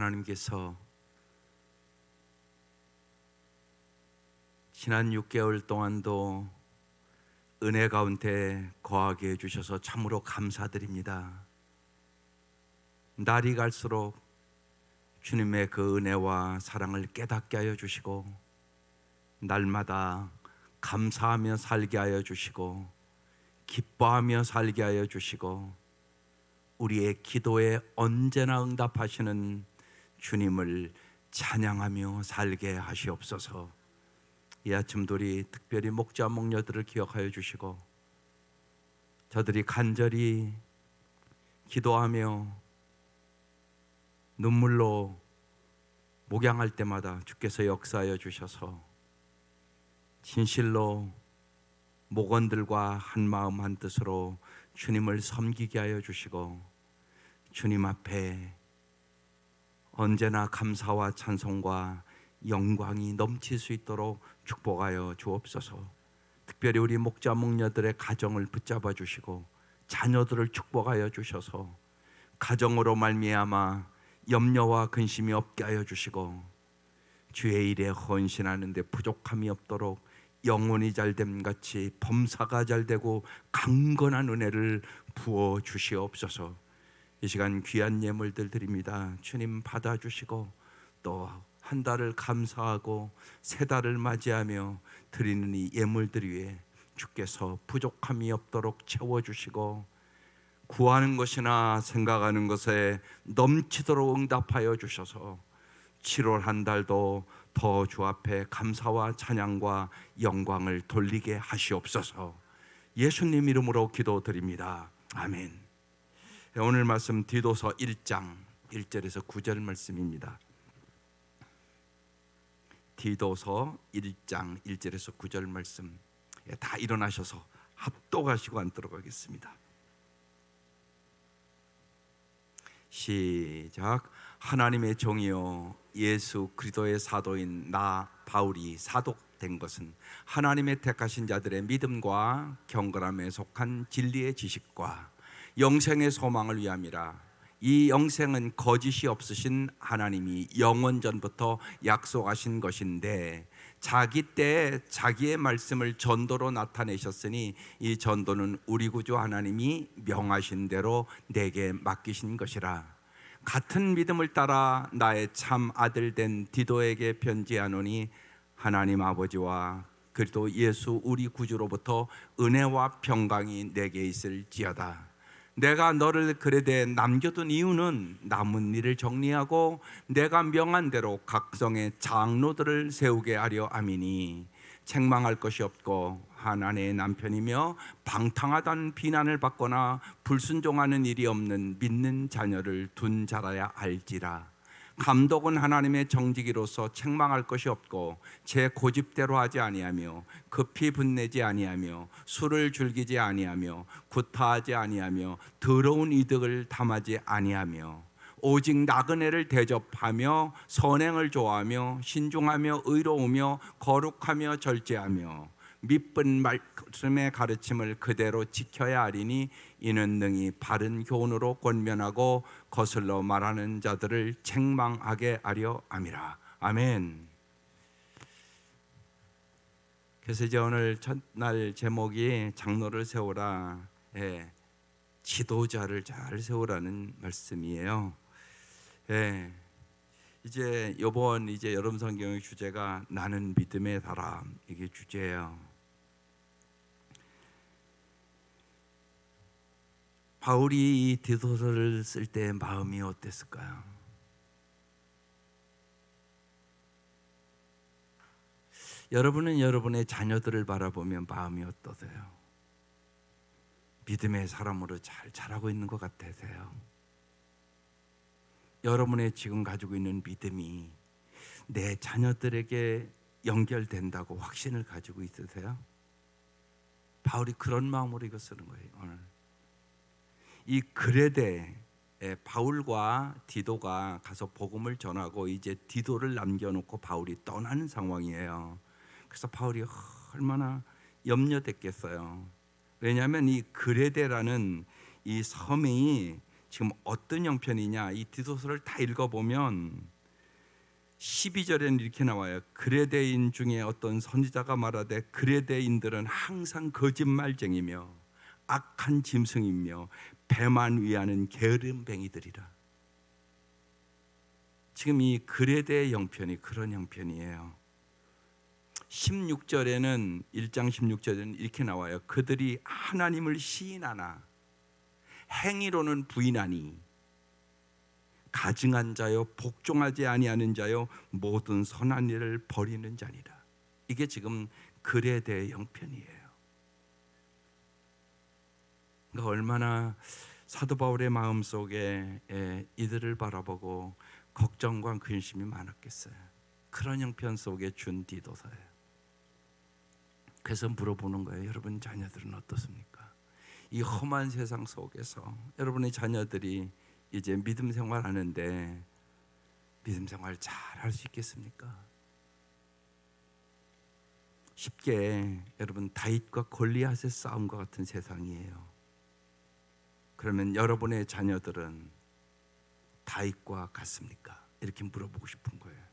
하나님께서 지난 6개월 동안도 은혜 가운데 거하게 해주셔서 참으로 감사드립니다. 날이 갈수록 주님의 그 은혜와 사랑을 깨닫게 하여 주시고, 날마다 감사하며 살게 하여 주시고, 기뻐하며 살게 하여 주시고, 우리의 기도에 언제나 응답하시는 주님을 찬양하며 살게 하시옵소서. 이 아침도 우리 특별히 목자 목녀들을 기억하여 주시고, 저들이 간절히 기도하며 눈물로 목양할 때마다 주께서 역사하여 주셔서 진실로 목원들과 한마음 한뜻으로 주님을 섬기게 하여 주시고, 주님 앞에 언제나 감사와 찬송과 영광이 넘칠 수 있도록 축복하여 주옵소서. 특별히 우리 목자 목녀들의 가정을 붙잡아 주시고, 자녀들을 축복하여 주셔서 가정으로 말미암아 염려와 근심이 없게 하여 주시고, 주의 일에 헌신하는 데 부족함이 없도록 영혼이 잘됨 같이 범사가 잘되고 강건한 은혜를 부어 주시옵소서. 이 시간 귀한 예물들 드립니다. 주님 받아주시고, 또 한 달을 감사하고 새 달을 맞이하며 드리는 이 예물들 위에 주께서 부족함이 없도록 채워주시고, 구하는 것이나 생각하는 것에 넘치도록 응답하여 주셔서 7월 한 달도 더 주 앞에 감사와 찬양과 영광을 돌리게 하시옵소서. 예수님 이름으로 기도드립니다. 아멘. 오늘 말씀 디도서 1장 1절에서 9절 말씀입니다. 디도서 1장 1절에서 9절 말씀, 다 일어나셔서 합독하시고 앉도록 하겠습니다. 시작. 하나님의 종이요 예수 그리스도의 사도인 나 바울이 사도된 것은 하나님의 택하신 자들의 믿음과 경건함에 속한 진리의 지식과 영생의 소망을 위함이라. 이 영생은 거짓이 없으신 하나님이 영원 전부터 약속하신 것인데, 자기 때에 자기의 말씀을 전도로 나타내셨으니 이 전도는 우리 구주 하나님이 명하신 대로 내게 맡기신 것이라. 같은 믿음을 따라 나의 참 아들 된 디도에게 편지하노니, 하나님 아버지와 그리스도 예수 우리 구주로부터 은혜와 평강이 내게 있을지어다. 내가 너를 그레데 남겨둔 이유는 남은 일을 정리하고 내가 명한 대로 각성의 장로들을 세우게 하려 함이니, 책망할 것이 없고 한 아내의 남편이며 방탕하다는 비난을 받거나 불순종하는 일이 없는 믿는 자녀를 둔 자라야 할지라. 감독은 하나님의 정직이로서 책망할 것이 없고 제 고집대로 하지 아니하며 급히 분내지 아니하며 술을 즐기지 아니하며 구타하지 아니하며 더러운 이득을 담하지 아니하며 오직 나그네를 대접하며 선행을 좋아하며 신중하며 의로우며 거룩하며 절제하며 믿은 말씀의 가르침을 그대로 지켜야 하리니, 이는 능히 바른 교훈으로 권면하고 거슬러 말하는 자들을 책망하게 하려 함이라. 아멘. 그래서 이제 오늘 첫날 제목이 장로를 세우라, 지도자를 잘 세우라는 말씀이에요. 이제 이번 여름 성경의 주제가 나는 믿음의 사람, 이게 주제예요. 바울이 이 디도서를 쓸 때 마음이 어땠을까요? 여러분은 여러분의 자녀들을 바라보면 마음이 어떠세요? 믿음의 사람으로 잘 자라고 있는 것 같으세요? 여러분의 지금 가지고 있는 믿음이 내 자녀들에게 연결된다고 확신을 가지고 있으세요? 바울이 그런 마음으로 이거 쓰는 거예요. 오늘 이 그레데 바울과 디도가 가서 복음을 전하고 이제 디도를 남겨놓고 바울이 떠나는 상황이에요. 그래서 바울이 얼마나 염려됐겠어요. 왜냐하면 이 그레데라는 이 섬이 지금 어떤 형편이냐, 이 디도서를 다 읽어보면 12절에는 이렇게 나와요. 그레데인 중에 어떤 선지자가 말하되 그레데인들은 항상 거짓말쟁이며 악한 짐승이며 배만 위하는 게으름뱅이들이라. 지금 이 그레데의 형편이 그런 형편이에요. 16절에는 1장 16절에는 이렇게 나와요. 그들이 하나님을 시인하나 행위로는 부인하니 가증한 자요 복종하지 아니하는 자요 모든 선한 일을 버리는 자니라. 이게 지금 그레데의 형편이에요. 그러니까 얼마나 사도 바울의 마음속에 이들을 바라보고 걱정과 근심이 많았겠어요. 그런 형편 속에 준 디도서예요. 그래서 물어보는 거예요. 여러분 자녀들은 어떻습니까? 이 험한 세상 속에서 여러분의 자녀들이 이제 믿음 생활하는데 믿음 생활 잘 할 수 있겠습니까? 쉽게 여러분 다윗과 골리앗의 싸움과 같은 세상이에요. 그러면 여러분의 자녀들은 다윗과 같습니까? 이렇게 물어보고 싶은 거예요.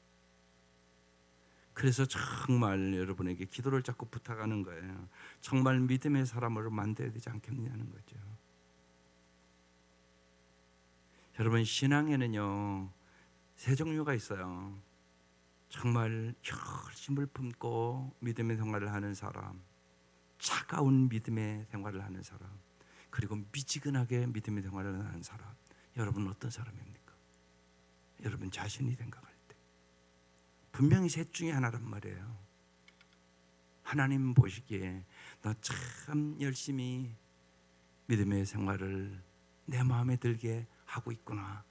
그래서 정말 여러분에게 기도를 자꾸 부탁하는 거예요. 정말 믿음의 사람으로 만들어야 되지 않겠느냐는 거죠. 여러분 신앙에는요 세 종류가 있어요. 정말 열심을 품고 믿음의 생활을 하는 사람, 차가운 믿음의 생활을 하는 사람, 그리고 미지근하게 믿음의 생활을 하는 사람. 여러분은 어떤 사람입니까? 여러분 자신이 생각할 때 분명히 셋 중에 하나란 말이에요. 하나님 보시기에 너 참 열심히 믿음의 생활을 내 마음에 들게 하고 있구나,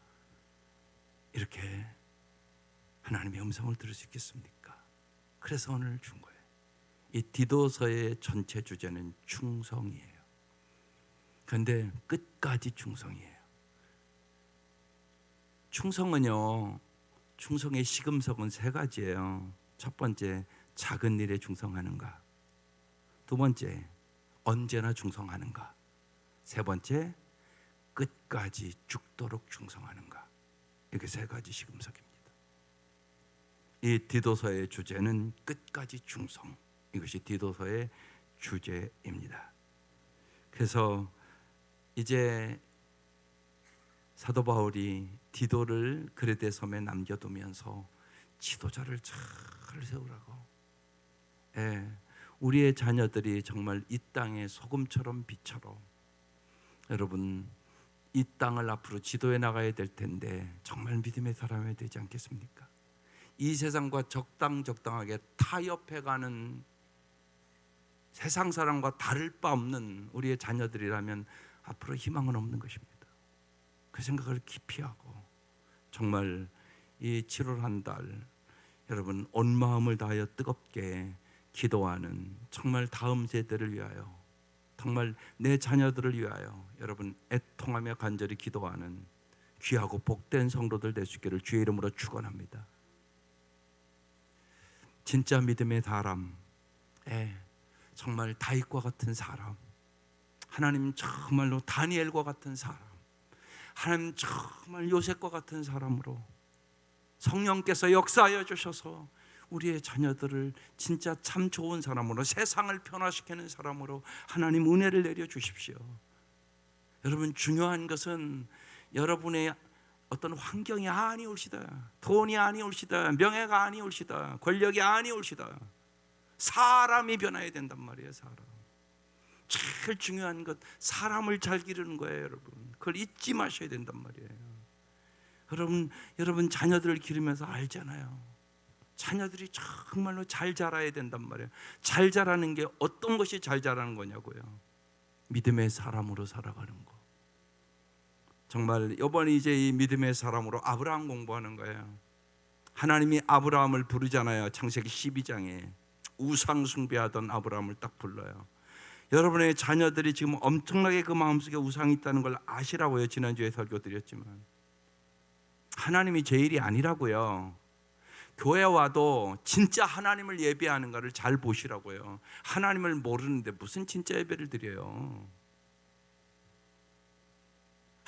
이렇게 하나님의 음성을 들을 수 있겠습니까? 그래서 오늘 준 거예요. 이 디도서의 전체 주제는 충성이에요. 그런데 끝까지 충성이에요. 충성은요, 충성의 시금석은 세 가지예요. 첫 번째, 작은 일에 충성하는가. 두 번째, 언제나 충성하는가. 세 번째, 끝까지 죽도록 충성하는가. 이렇게 세 가지 시금석입니다. 이 디도서의 주제는 끝까지 충성. 이것이 디도서의 주제입니다. 그래서 이제 사도 바울이 디도를 그레데 섬에 남겨두면서 지도자를 잘 세우라고. 우리의 자녀들이 정말 이 땅의 소금처럼 빛처럼, 여러분 이 땅을 앞으로 지도해 나가야 될 텐데 정말 믿음의 사람이 되지 않겠습니까? 이 세상과 적당하게 타협해가는 세상 사람과 다를 바 없는 우리의 자녀들이라면 앞으로 희망은 없는 것입니다. 그 생각을 깊이 하고 정말 이 7월 한 달 여러분 온 마음을 다하여 뜨겁게 기도하는, 정말 다음 세대를 위하여, 정말 내 자녀들을 위하여 여러분 애통하며 간절히 기도하는 귀하고 복된 성도들 될 수 있기를 주의 이름으로 축원합니다. 진짜 믿음의 사람, 정말 다윗과 같은 사람, 하나님 정말로 다니엘과 같은 사람, 하나님 정말 요셉과 같은 사람으로 성령께서 역사하여 주셔서 우리의 자녀들을 진짜 참 좋은 사람으로, 세상을 변화시키는 사람으로 하나님 은혜를 내려 주십시오. 여러분 중요한 것은 여러분의 어떤 환경이 아니올시다, 돈이 아니올시다, 명예가 아니올시다, 권력이 아니올시다, 사람이 변화해야 된단 말이에요. 사람 제일 중요한 것, 사람을 잘 기르는 거예요. 여러분 그걸 잊지 마셔야 된단 말이에요. 여러분 자녀들을 기르면서 알잖아요. 자녀들이 정말로 잘 자라야 된단 말이에요. 잘 자라는 게 어떤 것이 잘 자라는 거냐고요. 믿음의 사람으로 살아가는 거. 정말 이번에 이제 이 믿음의 사람으로 아브라함 공부하는 거예요. 하나님이 아브라함을 부르잖아요. 창세기 12장에 우상 숭배하던 아브라함을 딱 불러요. 여러분의 자녀들이 지금 엄청나게 그 마음속에 우상이 있다는 걸 아시라고요. 지난주에 설교 드렸지만 하나님이 제일이 아니라고요. 교회 와도 진짜 하나님을 예배하는가를 잘 보시라고요. 하나님을 모르는데 무슨 진짜 예배를 드려요.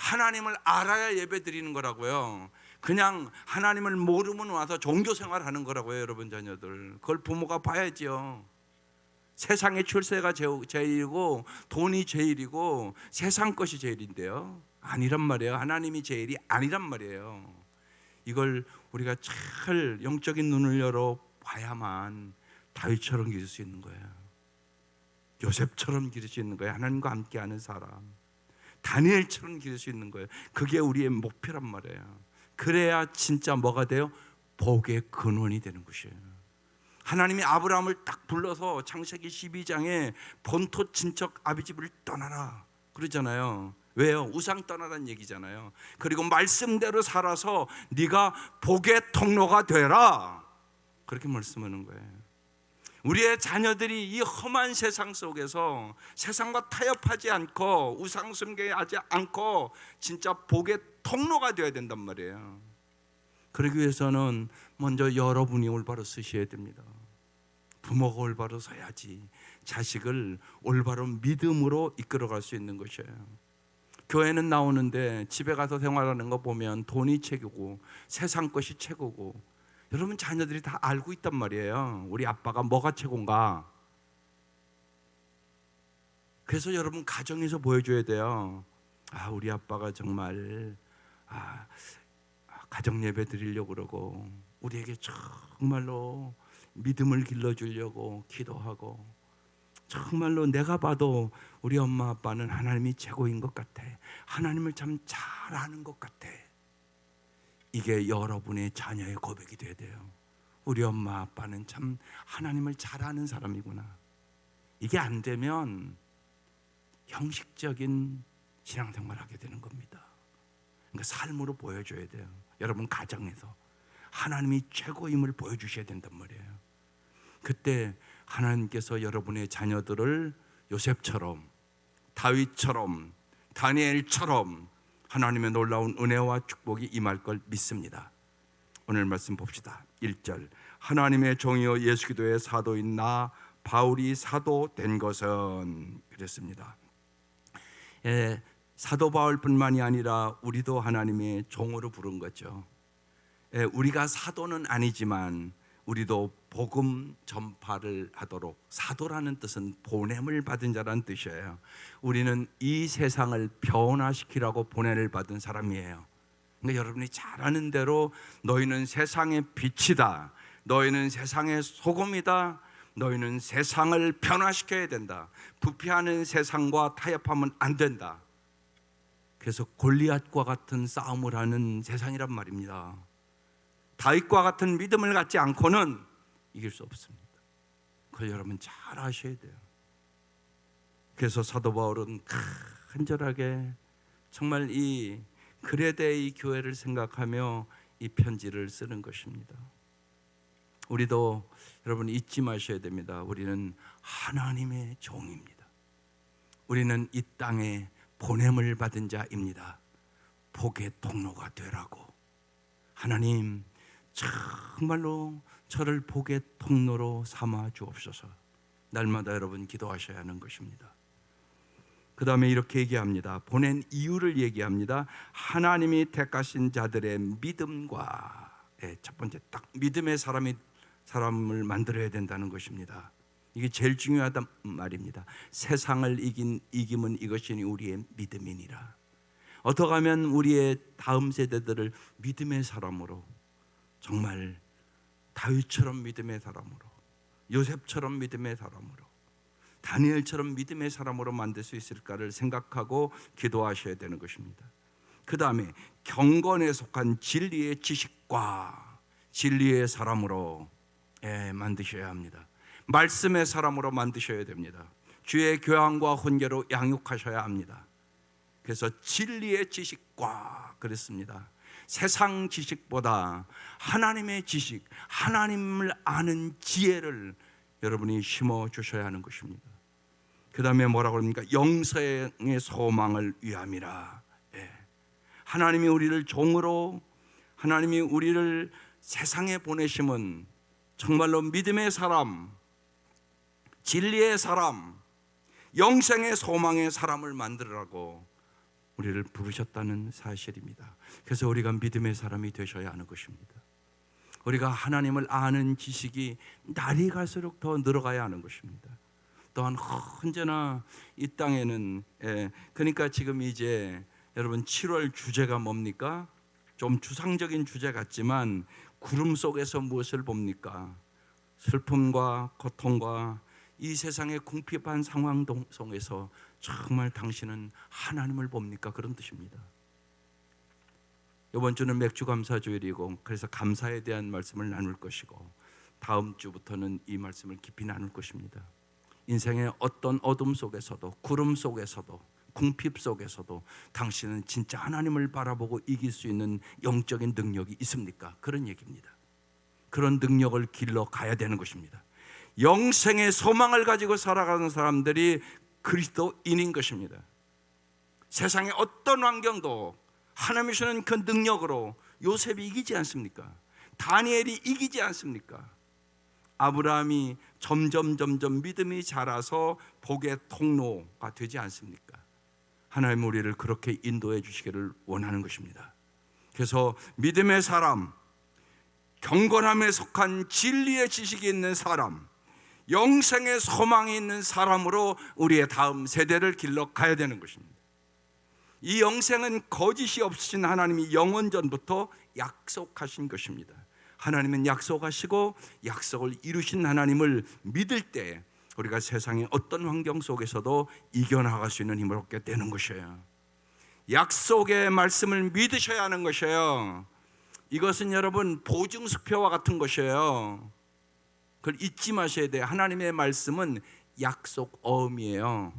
하나님을 알아야 예배 드리는 거라고요. 그냥 하나님을 모르면 와서 종교 생활하는 거라고요. 여러분 자녀들, 그걸 부모가 봐야죠. 세상의 출세가 제일이고 돈이 제일이고 세상 것이 제일인데요, 아니란 말이에요. 하나님이 제일이 아니란 말이에요. 이걸 우리가 잘 영적인 눈을 열어 봐야만 다윗처럼 기를 수 있는 거예요. 요셉처럼 기를 수 있는 거예요. 하나님과 함께하는 사람, 다니엘처럼 기를 수 있는 거예요. 그게 우리의 목표란 말이에요. 그래야 진짜 뭐가 돼요? 복의 근원이 되는 것이에요. 하나님이 아브라함을 딱 불러서 창세기 12장에 본토 친척 아비집을 떠나라 그러잖아요. 왜요? 우상 떠나라는 얘기잖아요. 그리고 말씀대로 살아서 네가 복의 통로가 되라, 그렇게 말씀하는 거예요. 우리의 자녀들이 이 험한 세상 속에서 세상과 타협하지 않고 우상 숭배하지 않고 진짜 복의 통로가 되어야 된단 말이에요. 그러기 위해서는 먼저 여러분이 올바로 쓰셔야 됩니다. 부모가 올바로 서야지 자식을 올바로 믿음으로 이끌어갈 수 있는 것이에요. 교회는 나오는데 집에 가서 생활하는 거 보면 돈이 최고고 세상 것이 최고고, 여러분 자녀들이 다 알고 있단 말이에요. 우리 아빠가 뭐가 최고인가. 그래서 여러분 가정에서 보여줘야 돼요. 우리 아빠가 정말 가정 예배 드리려고 그러고 우리에게 정말로 믿음을 길러주려고 기도하고, 정말로 내가 봐도 우리 엄마 아빠는 하나님이 최고인 것 같아, 하나님을 참 잘 아는 것 같아. 이게 여러분의 자녀의 고백이 돼야 돼요. 우리 엄마 아빠는 참 하나님을 잘 아는 사람이구나. 이게 안 되면 형식적인 신앙생활을 하게 되는 겁니다. 그러니까 삶으로 보여줘야 돼요. 여러분 가정에서 하나님이 최고임을 보여주셔야 된단 말이에요. 그때 하나님께서 여러분의 자녀들을 요셉처럼, 다윗처럼, 다니엘처럼 하나님의 놀라운 은혜와 축복이 임할 걸 믿습니다. 오늘 말씀 봅시다. 1절, 하나님의 종이요 예수 그리스도의 사도인 나 바울이 사도 된 것은, 그랬습니다. 사도 바울뿐만이 아니라 우리도 하나님의 종으로 부른 거죠. 우리가 사도는 아니지만 우리도 복음 전파를 하도록, 사도라는 뜻은 보냄을 받은 자라는 뜻이에요. 우리는 이 세상을 변화시키라고 보냄을 받은 사람이에요. 그러니까 여러분이 잘 아는 대로 너희는 세상의 빛이다, 너희는 세상의 소금이다, 너희는 세상을 변화시켜야 된다, 부패하는 세상과 타협하면 안 된다. 그래서 골리앗과 같은 싸움을 하는 세상이란 말입니다. 다윗과 같은 믿음을 갖지 않고는 이길 수 없습니다. 그걸 여러분 잘 아셔야 돼요. 그래서 사도 바울은 간절하게 정말 이 그레데의 교회를 생각하며 이 편지를 쓰는 것입니다. 우리도 여러분 잊지 마셔야 됩니다. 우리는 하나님의 종입니다. 우리는 이 땅에 보냄을 받은 자입니다. 복의 통로가 되라고. 하나님 정말로 저를 복의 통로로 삼아 주옵소서. 날마다 여러분 기도하셔야 하는 것입니다. 그 다음에 이렇게 얘기합니다. 보낸 이유를 얘기합니다. 하나님이 택하신 자들의 믿음과, 첫 번째 딱 믿음의 사람을 만들어야 된다는 것입니다. 이게 제일 중요하단 말입니다. 세상을 이김은 이것이 우리의 믿음이니라. 어떻게 하면 우리의 다음 세대들을 믿음의 사람으로, 정말 다윗처럼 믿음의 사람으로, 요셉처럼 믿음의 사람으로, 다니엘처럼 믿음의 사람으로 만들 수 있을까를 생각하고 기도하셔야 되는 것입니다. 그 다음에 경건에 속한 진리의 지식과 진리의 사람으로 만드셔야 합니다. 말씀의 사람으로 만드셔야 됩니다. 주의 교양과 훈계로 양육하셔야 합니다. 그래서 진리의 지식과, 그랬습니다. 세상 지식보다 하나님의 지식, 하나님을 아는 지혜를 여러분이 심어주셔야 하는 것입니다. 그 다음에 뭐라고 합니까? 영생의 소망을 위함이라. 하나님이 우리를 종으로, 하나님이 우리를 세상에 보내심은 정말로 믿음의 사람, 진리의 사람, 영생의 소망의 사람을 만들으라고 우리를 부르셨다는 사실입니다. 그래서 우리가 믿음의 사람이 되셔야 하는 것입니다. 우리가 하나님을 아는 지식이 날이 갈수록 더 늘어가야 하는 것입니다. 또한 언제나 이 땅에는 그러니까 지금 이제 여러분 7월 주제가 뭡니까? 좀 추상적인 주제 같지만 구름 속에서 무엇을 봅니까? 슬픔과 고통과 이 세상의 궁핍한 상황 속에서 정말 당신은 하나님을 봅니까? 그런 뜻입니다. 이번 주는 맥주 감사 주일이고 그래서 감사에 대한 말씀을 나눌 것이고 다음 주부터는 이 말씀을 깊이 나눌 것입니다. 인생의 어떤 어둠 속에서도 구름 속에서도 궁핍 속에서도 당신은 진짜 하나님을 바라보고 이길 수 있는 영적인 능력이 있습니까? 그런 얘기입니다. 그런 능력을 길러 가야 되는 것입니다. 영생의 소망을 가지고 살아가는 사람들이 그리스도인인 것입니다. 세상의 어떤 환경도 하나님이 주는 그 능력으로 요셉이 이기지 않습니까? 다니엘이 이기지 않습니까? 아브라함이 점점 믿음이 자라서 복의 통로가 되지 않습니까? 하나님 우리를 그렇게 인도해 주시기를 원하는 것입니다. 그래서 믿음의 사람, 경건함에 속한 진리의 지식이 있는 사람, 영생의 소망이 있는 사람으로 우리의 다음 세대를 길러 가야 되는 것입니다. 이 영생은 거짓이 없으신 하나님이 영원전부터 약속하신 것입니다. 하나님은 약속하시고 약속을 이루신 하나님을 믿을 때 우리가 세상의 어떤 환경 속에서도 이겨나갈 수 있는 힘을 얻게 되는 것이에요. 약속의 말씀을 믿으셔야 하는 것이에요. 이것은 여러분 보증수표와 같은 것이에요. 그걸 잊지 마셔야 돼요. 하나님의 말씀은 약속어음이에요.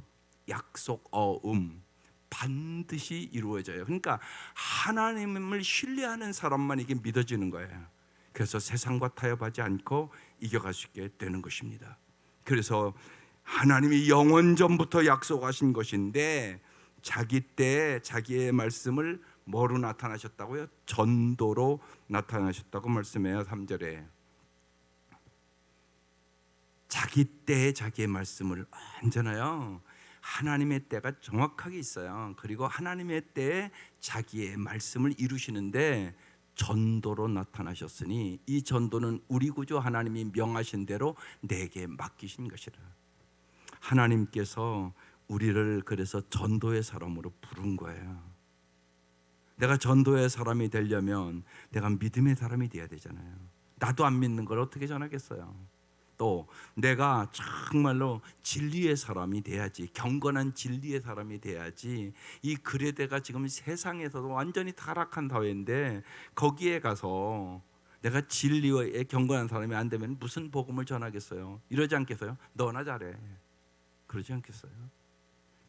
약속어음. 반드시 이루어져요. 그러니까 하나님을 신뢰하는 사람만 이게 믿어지는 거예요. 그래서 세상과 타협하지 않고 이겨갈 수 있게 되는 것입니다. 그래서 하나님이 영원전부터 약속하신 것인데 자기 때에 자기의 말씀을 뭐로 나타나셨다고요? 전도로 나타나셨다고 말씀해요. 3절에 자기 때에 자기의 말씀을 언제나요 하나님의 때가 정확하게 있어요. 그리고 하나님의 때에 자기의 말씀을 이루시는데 전도로 나타나셨으니 이 전도는 우리 구주 하나님이 명하신 대로 내게 맡기신 것이라. 하나님께서 우리를 그래서 전도의 사람으로 부른 거예요. 내가 전도의 사람이 되려면 내가 믿음의 사람이 돼야 되잖아요. 나도 안 믿는 걸 어떻게 전하겠어요? 또 내가 정말로 진리의 사람이 돼야지, 경건한 진리의 사람이 돼야지. 이 그레데가 지금 세상에서도 완전히 타락한 사회인데 거기에 가서 내가 진리의 경건한 사람이 안 되면 무슨 복음을 전하겠어요? 이러지 않겠어요? 너나 잘해. 그러지 않겠어요?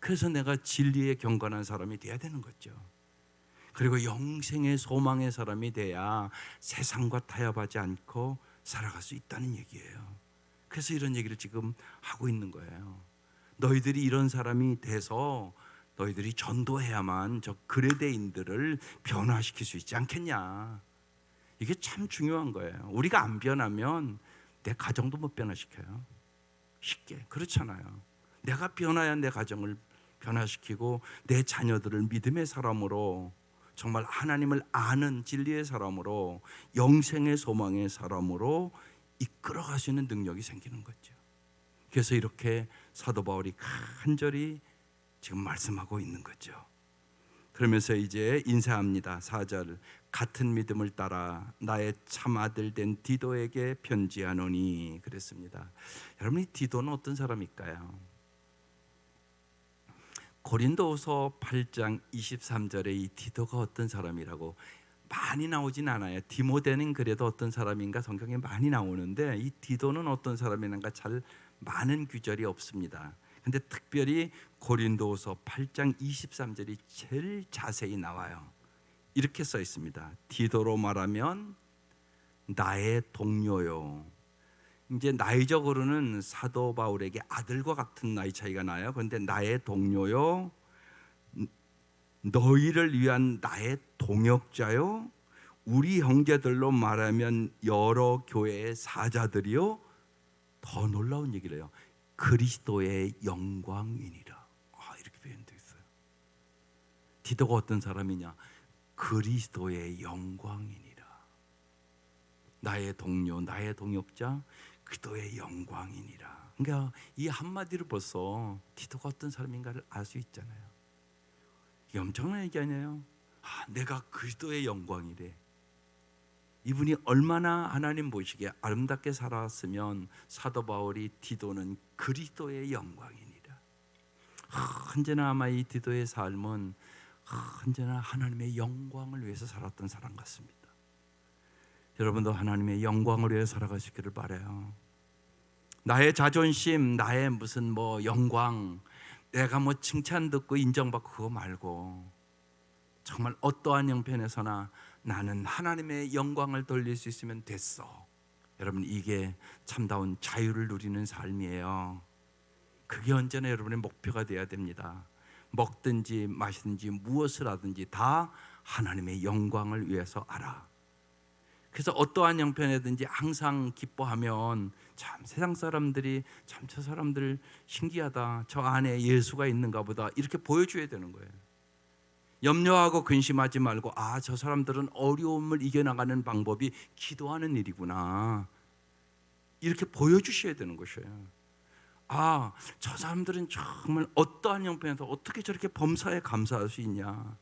그래서 내가 진리의 경건한 사람이 돼야 되는 거죠. 그리고 영생의 소망의 사람이 돼야 세상과 타협하지 않고 살아갈 수 있다는 얘기예요. 그래서 이런 얘기를 지금 하고 있는 거예요. 너희들이 이런 사람이 돼서 너희들이 전도해야만 저 그레데인들을 변화시킬 수 있지 않겠냐. 이게 참 중요한 거예요. 우리가 안 변하면 내 가정도 못 변화시켜요. 쉽게. 그렇잖아요. 내가 변화야 내 가정을 변화시키고 내 자녀들을 믿음의 사람으로, 정말 하나님을 아는 진리의 사람으로, 영생의 소망의 사람으로 이끌어갈 수 있는 능력이 생기는 거죠. 그래서 이렇게 사도 바울이 간절히 지금 말씀하고 있는 거죠. 그러면서 이제 인사합니다. 4절, 같은 믿음을 따라 나의 참 아들 된 디도에게 편지하노니 그랬습니다. 여러분, 이 디도는 어떤 사람일까요? 고린도후서 8장 23절에 이 디도가 어떤 사람이라고 많이 나오진 않아요. 디모데는 그래도 어떤 사람인가 성경에 많이 나오는데 이 디도는 어떤 사람인가 잘 많은 규절이 없습니다. 근데 특별히 고린도후서 8장 23절이 제일 자세히 나와요. 이렇게 써 있습니다. 디도로 말하면 나의 동료요. 이제 나이적으로는 사도 바울에게 아들과 같은 나이 차이가 나요. 그런데 나의 동료요, 너희를 위한 나의 동역자요, 우리 형제들로 말하면 여러 교회의 사자들이요. 더 놀라운 얘기를 해요. 그리스도의 영광이니라. 이렇게 표현되어 있어요. 디도가 어떤 사람이냐? 그리스도의 영광이니라. 나의 동료, 나의 동역자, 그리스도의 영광이니라. 그러니까 이 한마디로 벌써 디도가 어떤 사람인가를 알 수 있잖아요. 이게 엄청난 얘기 아니에요? 내가 그리스도의 영광이래. 이분이 얼마나 하나님 보시기에 아름답게 살았으면 사도 바울이 디도는 그리스도의 영광이니라. 언제나 아마 이 디도의 삶은 언제나 하나님의 영광을 위해서 살았던 사람 같습니다. 여러분도 하나님의 영광을 위해 살아가시기를 바라요. 나의 자존심, 나의 무슨 영광, 내가 칭찬 듣고 인정받고 그거 말고 정말 어떠한 형편에서나 나는 하나님의 영광을 돌릴 수 있으면 됐어. 여러분, 이게 참다운 자유를 누리는 삶이에요. 그게 언제나 여러분의 목표가 되어야 됩니다. 먹든지 마시든지 무엇을 하든지 다 하나님의 영광을 위해서 하라. 그래서 어떠한 형편이든지 항상 기뻐하면 참 세상 사람들이 참 저 사람들 신기하다, 저 안에 예수가 있는가 보다, 이렇게 보여줘야 되는 거예요. 염려하고 근심하지 말고 저 사람들은 어려움을 이겨나가는 방법이 기도하는 일이구나, 이렇게 보여주셔야 되는 것이에요. 저 사람들은 정말 어떠한 형편에서 어떻게 저렇게 범사에 감사할 수 있냐.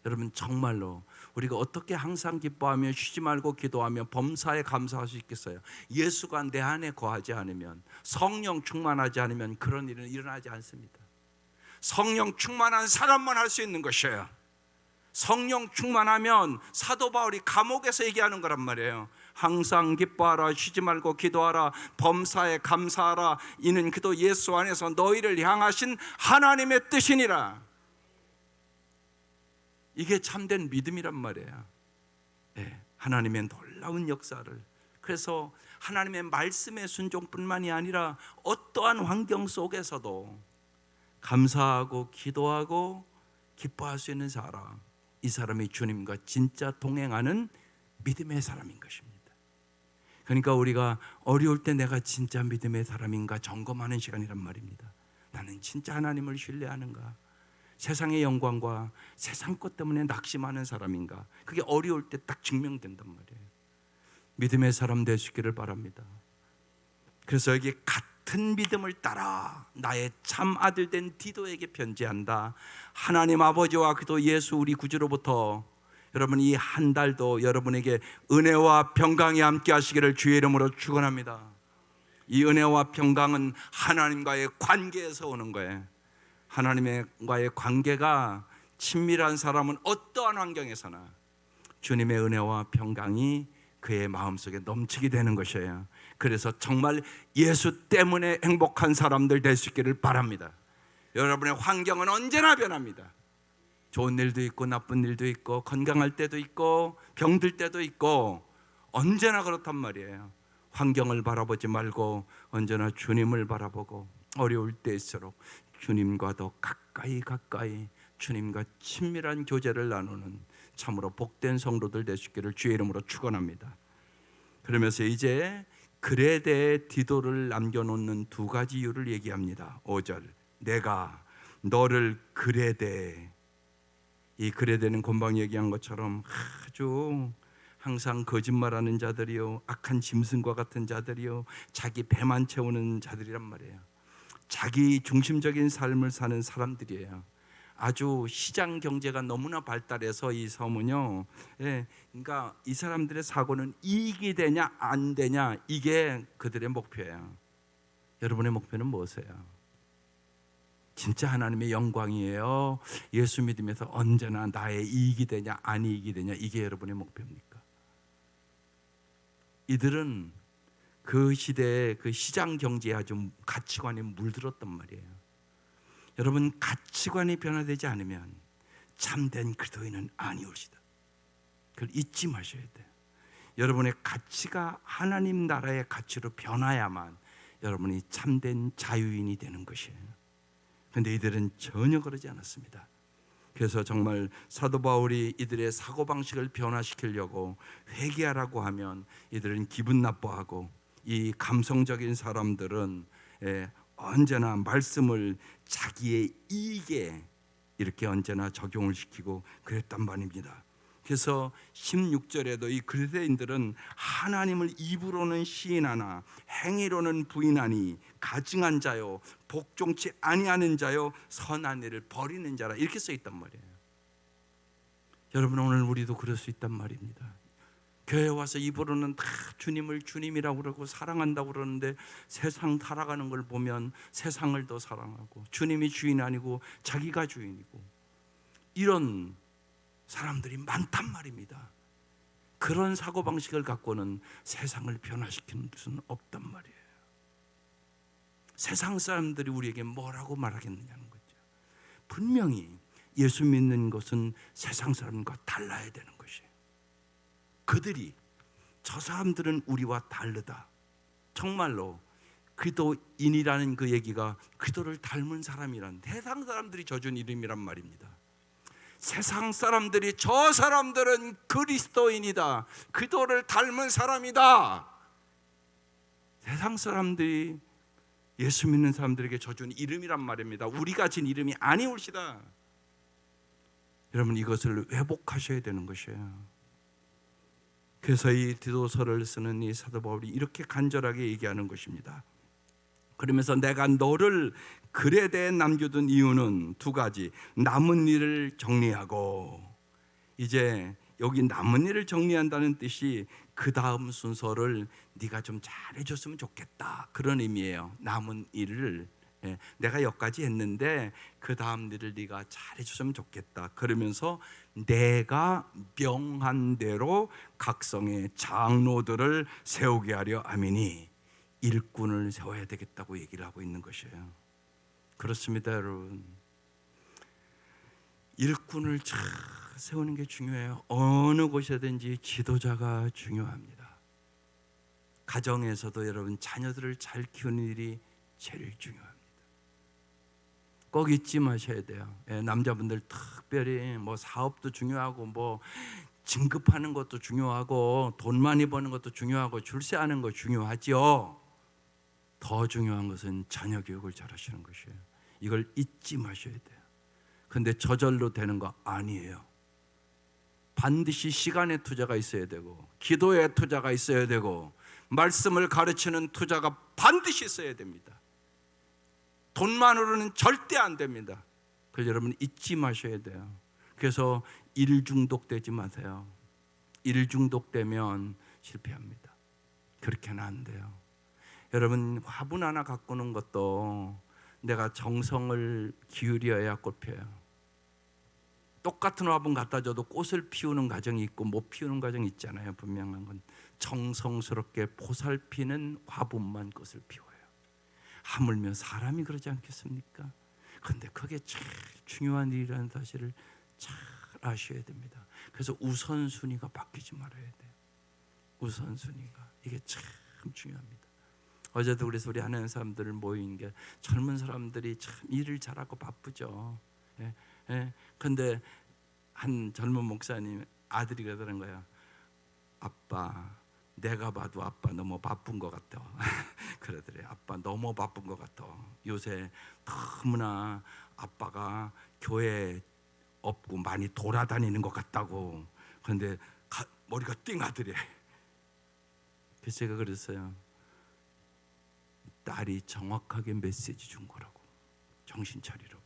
여러분, 정말로 우리가 어떻게 항상 기뻐하며 쉬지 말고 기도하며 범사에 감사할 수 있겠어요? 예수가 내 안에 거하지 않으면, 성령 충만하지 않으면 그런 일은 일어나지 않습니다. 성령 충만한 사람만 할 수 있는 것이에요. 성령 충만하면 사도 바울이 감옥에서 얘기하는 거란 말이에요. 항상 기뻐하라, 쉬지 말고 기도하라, 범사에 감사하라, 이는 그도 예수 안에서 너희를 향하신 하나님의 뜻이니라. 이게 참된 믿음이란 말이에요. 하나님의 놀라운 역사를, 그래서 하나님의 말씀의 순종뿐만이 아니라 어떠한 환경 속에서도 감사하고 기도하고 기뻐할 수 있는 사람, 이 사람이 주님과 진짜 동행하는 믿음의 사람인 것입니다. 그러니까 우리가 어려울 때 내가 진짜 믿음의 사람인가 점검하는 시간이란 말입니다. 나는 진짜 하나님을 신뢰하는가? 세상의 영광과 세상 것 때문에 낙심하는 사람인가? 그게 어려울 때 딱 증명된단 말이에요. 믿음의 사람 되시기를 바랍니다. 그래서 여기 같은 믿음을 따라 나의 참 아들 된 디도에게 편지한다. 하나님 아버지와 그도 예수 우리 구주로부터 여러분 이 한 달도 여러분에게 은혜와 평강이 함께 하시기를 주의 이름으로 축원합니다. 이 은혜와 평강은 하나님과의 관계에서 오는 거예요. 하나님과의 관계가 친밀한 사람은 어떠한 환경에서나 주님의 은혜와 평강이 그의 마음속에 넘치게 되는 것이에요. 그래서 정말 예수 때문에 행복한 사람들 될 수 있기를 바랍니다. 여러분의 환경은 언제나 변합니다. 좋은 일도 있고 나쁜 일도 있고 건강할 때도 있고 병들 때도 있고 언제나 그렇단 말이에요. 환경을 바라보지 말고 언제나 주님을 바라보고 어려울 때일수록 주님과 더 가까이 주님과 친밀한 교제를 나누는 참으로 복된 성도들 되시기를 주의 이름으로 축원합니다. 그러면서 이제 그레데 디도를 남겨놓는 두 가지 이유를 얘기합니다. 5절, 내가 너를 그레데, 이 그레데는 금방 얘기한 것처럼 아주 항상 거짓말하는 자들이요, 악한 짐승과 같은 자들이요, 자기 배만 채우는 자들이란 말이에요. 자기 중심적인 삶을 사는 사람들이에요. 아주 시장 경제가 너무나 발달해서 이 섬은요, 그러니까 이 사람들의 사고는 이익이 되냐 안 되냐, 이게 그들의 목표예요. 여러분의 목표는 무엇이에요? 진짜 하나님의 영광이에요? 예수 믿으면서 언제나 나의 이익이 되냐 안 이익이 되냐, 이게 여러분의 목표입니까? 이들은 그 시대의 그 시장 경제에 아주 가치관이 물들었단 말이에요. 여러분, 가치관이 변화되지 않으면 참된 그리스도인은 아니올시다. 그걸 잊지 마셔야 돼요. 여러분의 가치가 하나님 나라의 가치로 변화야만 여러분이 참된 자유인이 되는 것이에요. 그런데 이들은 전혀 그러지 않았습니다. 그래서 정말 사도 바울이 이들의 사고방식을 변화시키려고 회개하라고 하면 이들은 기분 나빠하고, 이 감성적인 사람들은 언제나 말씀을 자기의 이익에 이렇게 언제나 적용을 시키고 그랬단 말입니다. 그래서 16절에도 이 그리스도인들은 하나님을 입으로는 시인하나 행위로는 부인하니 가증한 자요 복종치 아니하는 자요 선한 일을 버리는 자라, 이렇게 써 있단 말이에요. 여러분, 오늘 우리도 그럴 수 있단 말입니다. 교회 와서 입으로는 다 주님을 주님이라고 그러고 사랑한다고 그러는데 세상 살아가는 걸 보면 세상을 더 사랑하고 주님이 주인 아니고 자기가 주인이고, 이런 사람들이 많단 말입니다. 그런 사고방식을 갖고는 세상을 변화시키는 수는 없단 말이에요. 세상 사람들이 우리에게 뭐라고 말하겠느냐는 거죠. 분명히 예수 믿는 것은 세상 사람과 달라야 되는 것이에요. 그들이, 저 사람들은 우리와 다르다. 정말로 그리스도인이라는 그 얘기가 그리스도를 닮은 사람이란, 세상 사람들이 져준 이름이란 말입니다. 세상 사람들이 저 사람들은 그리스도인이다, 그리스도를 닮은 사람이다. 세상 사람들이 예수 믿는 사람들에게 져준 이름이란 말입니다. 우리가 진 이름이 아니올시다. 여러분, 이것을 회복하셔야 되는 것이에요. 그래서 이 디도서를 쓰는 이 사도 바울이 이렇게 간절하게 얘기하는 것입니다. 그러면서 내가 너를 그레데에 남겨둔 이유는 두 가지. 남은 일을 정리하고, 이제 여기 남은 일을 정리한다는 뜻이 그 다음 순서를 네가 좀 잘해줬으면 좋겠다, 그런 의미예요. 남은 일을, 내가 여기까지 했는데 그 다음 일을 네가 잘해줬으면 좋겠다. 그러면서 내가 명한 대로 각성의 장로들을 세우게 하려 함이니, 일꾼을 세워야 되겠다고 얘기를 하고 있는 것이에요. 그렇습니다, 여러분. 일꾼을 잘 세우는 게 중요해요. 어느 곳이든지 지도자가 중요합니다. 가정에서도 여러분, 자녀들을 잘 키우는 일이 제일 중요합니다. 꼭 잊지 마셔야 돼요. 남자분들 특별히 뭐 사업도 중요하고 뭐 진급하는 것도 중요하고 돈 많이 버는 것도 중요하고 출세하는 거 중요하죠. 더 중요한 것은 자녀 교육을 잘하시는 것이에요. 이걸 잊지 마셔야 돼요. 근데 저절로 되는 거 아니에요. 반드시 시간의 투자가 있어야 되고, 기도의 투자가 있어야 되고, 말씀을 가르치는 투자가 반드시 있어야 됩니다. 돈만으로는 절대 안 됩니다. 그래서 여러분, 잊지 마셔야 돼요. 그래서 일 중독되지 마세요. 일 중독되면 실패합니다. 그렇게는 안 돼요. 여러분, 화분 하나 가꾸는 것도 내가 정성을 기울여야 꽃 펴요. 똑같은 화분 갖다 줘도 꽃을 피우는 과정이 있고 못 피우는 과정이 있잖아요. 분명한 건 정성스럽게 보살피는 화분만 꽃을 피워요. 하물며 사람이 그러지 않겠습니까? 그런데 그게 제일 중요한 일이라는 사실을 잘 아셔야 됩니다. 그래서 우선순위가 바뀌지 말아야 돼요. 우선순위가, 이게 참 중요합니다. 어제도 그래서 우리 하는 사람들 모인 게, 젊은 사람들이 참 일을 잘하고 바쁘죠. 그런데 한 젊은 목사님 아들이 그러는 거예요. 아빠, 내가 봐도 아빠 너무 바쁜 것 같아. 그러더래요. 아빠 너무 바쁜 것 같아. 요새 너무나 아빠가 교회 없고 많이 돌아다니는 것 같다고. 그런데 머리가 띵하더래. 그래서 제가 그랬어요. 딸이 정확하게 메시지 준 거라고. 정신 차리라고.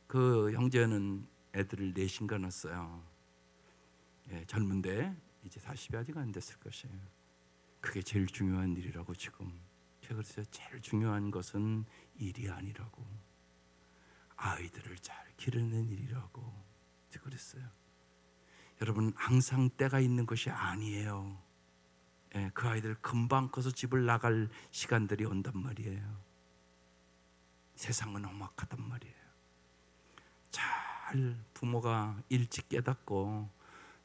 그 형제는 애들을 넷인가 낳았어요. 젊은데 이제 40이 아직 안 됐을 것이에요. 그게 제일 중요한 일이라고. 지금 제가 그랬어요. 제일 중요한 것은 일이 아니라고, 아이들을 잘 기르는 일이라고 제가 그랬어요. 여러분, 항상 때가 있는 것이 아니에요. 그 아이들 금방 커서 집을 나갈 시간들이 온단 말이에요. 세상은 험악하단 말이에요. 잘 부모가 일찍 깨닫고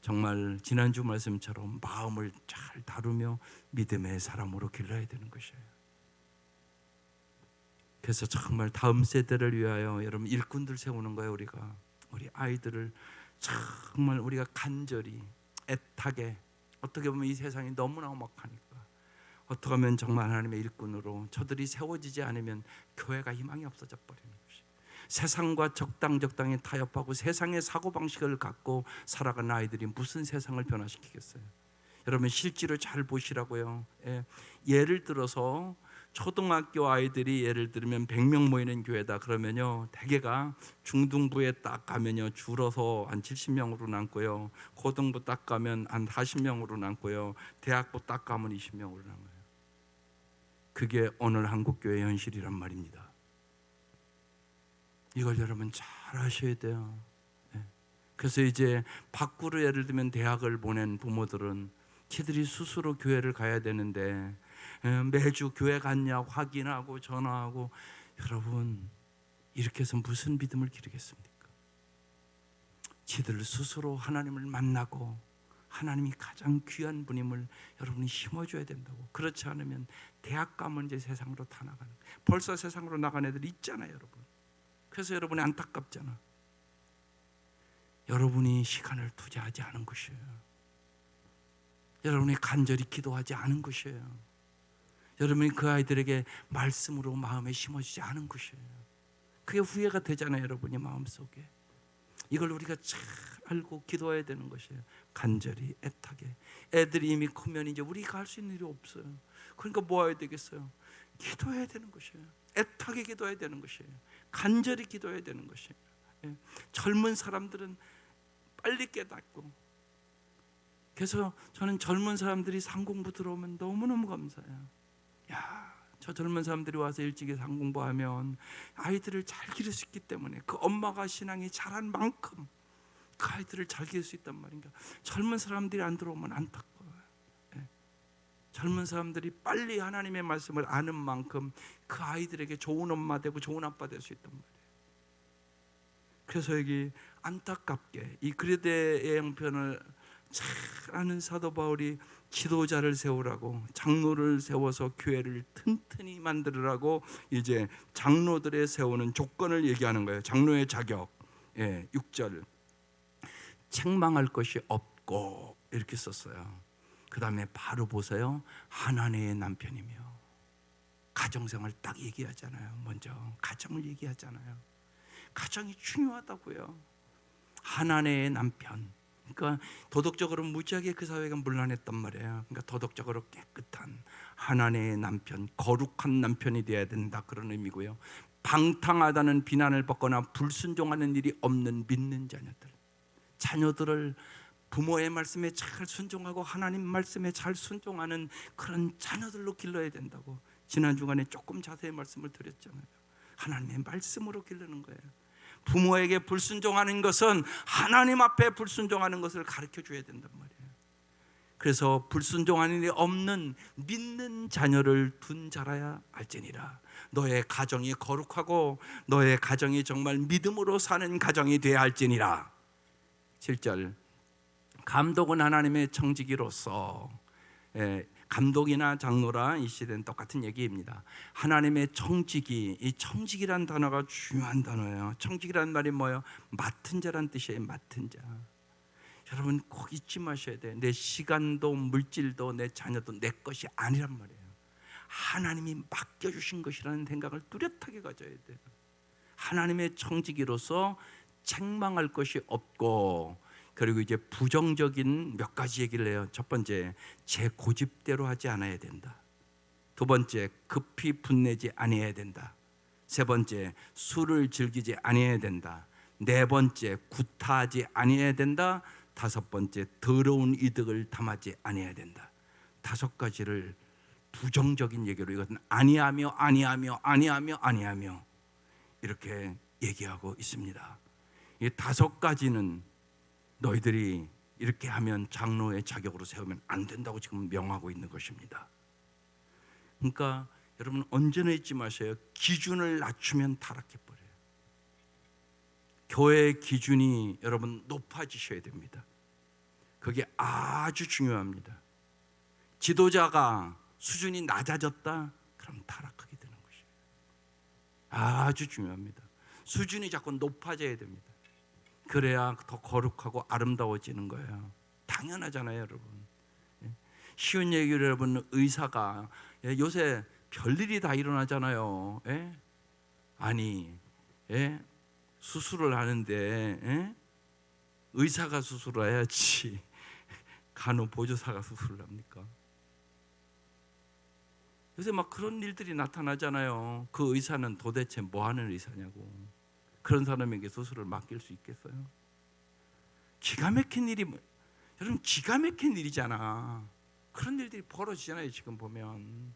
정말 지난주 말씀처럼 마음을 잘 다루며 믿음의 사람으로 길러야 되는 것이에요. 그래서 정말 다음 세대를 위하여 여러분, 일꾼들 세우는 거예요. 우리 아이들을 정말 우리가 간절히 애타게, 어떻게 보면 이 세상이 너무나 험악하니까 어떻게 하면 정말 하나님의 일꾼으로 저들이 세워지지 않으면 교회가 희망이 없어져 버리는 것이. 세상과 적당히 타협하고 세상의 사고방식을 갖고 살아가는 아이들이 무슨 세상을 변화시키겠어요? 여러분 실제로 잘 보시라고요. 예를 들어서 초등학교 아이들이 예를 들면 100명 모이는 교회다 그러면요, 대개가 중등부에 딱 가면요 줄어서 한 70명으로 남고요, 고등부 딱 가면 한 40명으로 남고요, 대학부 딱 가면 20명으로 남아요. 그게 오늘 한국교회 현실이란 말입니다. 이걸 여러분 잘 아셔야 돼요. 그래서 이제 밖으로 예를 들면 대학을 보낸 부모들은 키들이 스스로 교회를 가야 되는데 매주 교회 갔냐 확인하고 전화하고, 여러분 이렇게 해서 무슨 믿음을 기르겠습니까? 지들 스스로 하나님을 만나고 하나님이 가장 귀한 분임을 여러분이 심어줘야 된다고. 그렇지 않으면 대학 가면 이제 세상으로 다 나가는 거예요. 벌써 세상으로 나간 애들 있잖아요, 여러분. 그래서 여러분이 안타깝잖아. 여러분이 시간을 투자하지 않은 것이에요. 여러분이 간절히 기도하지 않은 것이에요. 여러분이 그 아이들에게 말씀으로 마음에 심어주지 않은 것이에요. 그게 후회가 되잖아요, 여러분이 마음속에. 이걸 우리가 잘 알고 기도해야 되는 것이에요. 간절히 애타게. 애들이 이미 크면 이제 우리가 할 수 있는 일이 없어요. 그러니까 뭐 해야 되겠어요? 기도해야 되는 것이에요. 애타게 기도해야 되는 것이에요. 간절히 기도해야 되는 것이에요. 젊은 사람들은 빨리 깨닫고, 그래서 저는 젊은 사람들이 상공부 들어오면 너무너무 감사해요. 야, 저 젊은 사람들이 와서 일찍이 상공부하면 아이들을 잘 기를 수 있기 때문에, 그 엄마가 신앙이 잘한 만큼 그 아이들을 잘 기를 수 있단 말인가. 젊은 사람들이 안 들어오면 안타까워요. 젊은 사람들이 빨리 하나님의 말씀을 아는 만큼 그 아이들에게 좋은 엄마 되고 좋은 아빠 될 수 있단 말이에요. 그래서 여기 안타깝게 이 그리스도의 형편을 잘 아는 사도 바울이 지도자를 세우라고, 장로를 세워서 교회를 튼튼히 만들으라고 이제 장로들의 세우는 조건을 얘기하는 거예요. 장로의 자격. 6절 책망할 것이 없고 이렇게 썼어요. 그 다음에 바로 보세요. 하나님의 남편이며. 가정생활 딱 얘기하잖아요. 먼저 가정을 얘기하잖아요. 가정이 중요하다고요. 하나님의 남편. 그러니까 도덕적으로 무지하게 그 사회가 문란했단 말이에요. 그러니까 도덕적으로 깨끗한 하나님의 남편, 거룩한 남편이 되어야 된다, 그런 의미고요. 방탕하다는 비난을 받거나 불순종하는 일이 없는 믿는 자녀들. 자녀들을 부모의 말씀에 잘 순종하고 하나님 말씀에 잘 순종하는 그런 자녀들로 길러야 된다고 지난 주간에 조금 자세히 말씀을 드렸잖아요. 하나님의 말씀으로 기르는 거예요. 부모에게 불순종하는 것은 하나님 앞에 불순종하는 것을 가르쳐 줘야 된단 말이에요. 그래서 불순종하는 일이 없는 믿는 자녀를 둔 자라야 할지니라. 너의 가정이 거룩하고 너의 가정이 정말 믿음으로 사는 가정이 되어야 할지니라. 7절 감독은 하나님의 청지기로서, 감독이나 장로라 이 시대는 똑같은 얘기입니다. 하나님의 청지기, 이 청지기란 단어가 중요한 단어예요. 청지기란 말이 뭐예요? 맡은 자란 뜻이에요. 맡은 자. 여러분 꼭 잊지 마셔야 돼요. 내 시간도 물질도 내 자녀도 내 것이 아니란 말이에요. 하나님이 맡겨주신 것이라는 생각을 뚜렷하게 가져야 돼요. 하나님의 청지기로서 책망할 것이 없고, 그리고 이제 부정적인 몇 가지 얘기를 해요. 첫 번째, 제 고집대로 하지 않아야 된다. 두 번째, 급히 분내지 아니해야 된다. 세 번째, 술을 즐기지 아니해야 된다. 네 번째, 구타하지 아니해야 된다. 다섯 번째, 더러운 이득을 담하지 아니해야 된다. 다섯 가지를 부정적인 얘기로, 이것은 아니하며 이렇게 얘기하고 있습니다. 이 다섯 가지는 너희들이 이렇게 하면 장로의 자격으로 세우면 안 된다고 지금 명하고 있는 것입니다. 그러니까 여러분 언제나 잊지 마세요. 기준을 낮추면 타락해버려요. 교회의 기준이 여러분 높아지셔야 됩니다. 그게 아주 중요합니다. 지도자가 수준이 낮아졌다? 그럼 타락하게 되는 것이에요. 아주 중요합니다. 수준이 자꾸 높아져야 됩니다. 그래야 더 거룩하고 아름다워지는 거예요. 당연하잖아요, 여러분. 쉬운 얘기로 여러분, 의사가 요새 별일이 다 일어나잖아요. 아니, 수술을 하는데 의사가 수술을 해야지 간호보조사가 수술을 합니까? 요새 막 그런 일들이 나타나잖아요. 그 의사는 도대체 뭐 하는 의사냐고. 그런 사람에게 수술을 맡길 수 있겠어요? 기가 막힌 일이, 여러분 기가 막힌 일이잖아. 그런 일들이 벌어지잖아요. 지금 보면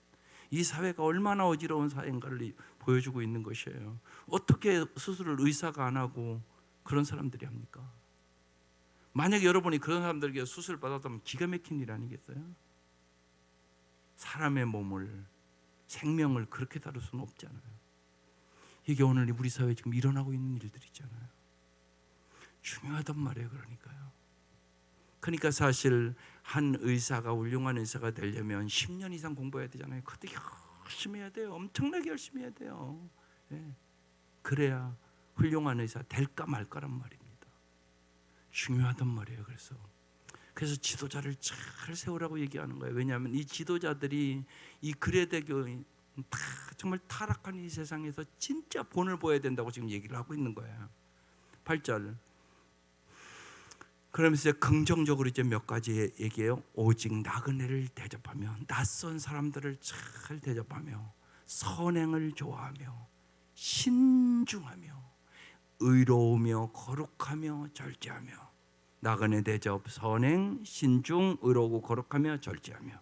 이 사회가 얼마나 어지러운 사회인가를 보여주고 있는 것이에요. 어떻게 수술을 의사가 안 하고 그런 사람들이 합니까? 만약에 여러분이 그런 사람들에게 수술 받았다면 기가 막힌 일 아니겠어요? 사람의 몸을, 생명을 그렇게 다룰 수는 없잖아요. 이게 오늘 우리 사회에 지금 일어나고 있는 일들이잖아요. 중요하단 말이에요. 그러니까 사실 한 의사가 훌륭한 의사가 되려면 10년 이상 공부해야 되잖아요. 그것도 열심히 해야 돼요. 엄청나게 열심히 해야 돼요. 그래야 훌륭한 의사 될까 말까란 말입니다. 중요하단 말이에요. 그래서 지도자를 잘 세우라고 얘기하는 거예요. 왜냐하면 이 지도자들이 이 그레데교 정말 타락한 이 세상에서 진짜 본을 보여야 된다고 지금 얘기를 하고 있는 거예요. 8절. 그러면서 긍정적으로 이제 몇 가지 얘기해요. 오직 나그네를 대접하며, 낯선 사람들을 잘 대접하며, 선행을 좋아하며, 신중하며, 의로우며 거룩하며 절제하며. 나그네 대접, 선행, 신중, 의로우고 거룩하며 절제하며.